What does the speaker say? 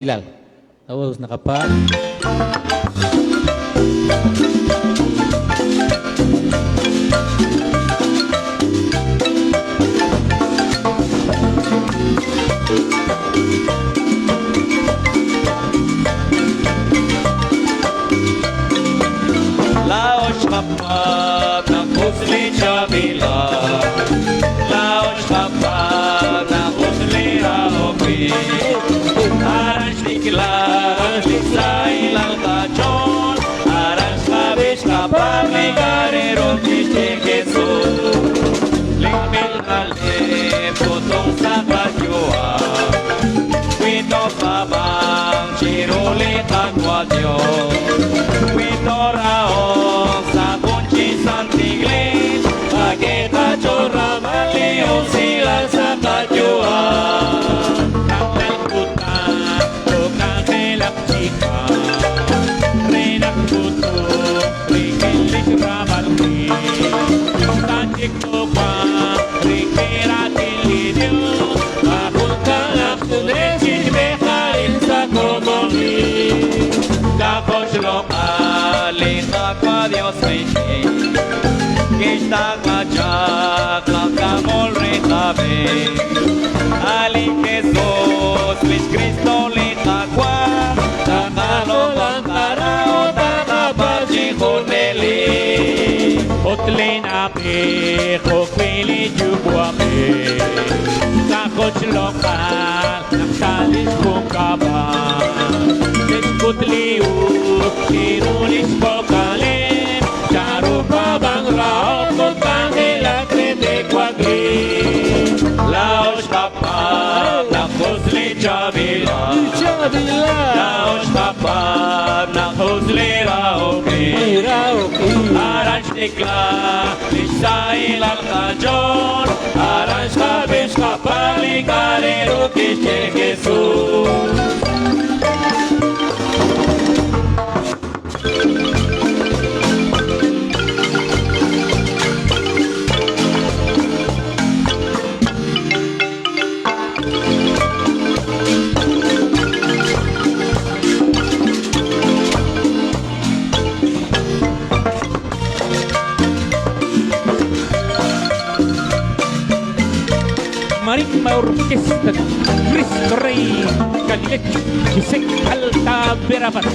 Hilal. Tapos nakapa. Laos kapag nakusli siya bilang Laos kapag nakusli raopi Aras diklar sa ilang kachon Aras kabis kapag may karirong chichikeso Lingmil alip putong sa kadyuan Wito pabang chiruli kagwadyo Wito raong sa kunchi santiglit Pagkita chora maliw sila sa kadyuan Kakal kutan, tukang telak chika Renak kutu, rikilik ramalki Tanjik tupa, rikiratin lidyo Akul kalak sudesin beharin sa komongi Kapos lokal, takwa Dios meche Kita ngajak, lakamol retabe Aling Jesus, Luis Cristo litakwa Takalo lantarao, takapachi koneli Otlin api, kokwili jubuame Sakot lokal, nakalis kong kaban Kutliu, irulis pokale Charu pabang rao, kontang helakre de kwagli Laos kapag nakusli chabila Laos kapag nakusli raoki Aras dikla, isa ilang kajon Aras kabis kapali karero kichir Jesus Marimba Orquesta Cristo Rey Calilecho José Alta Verapaz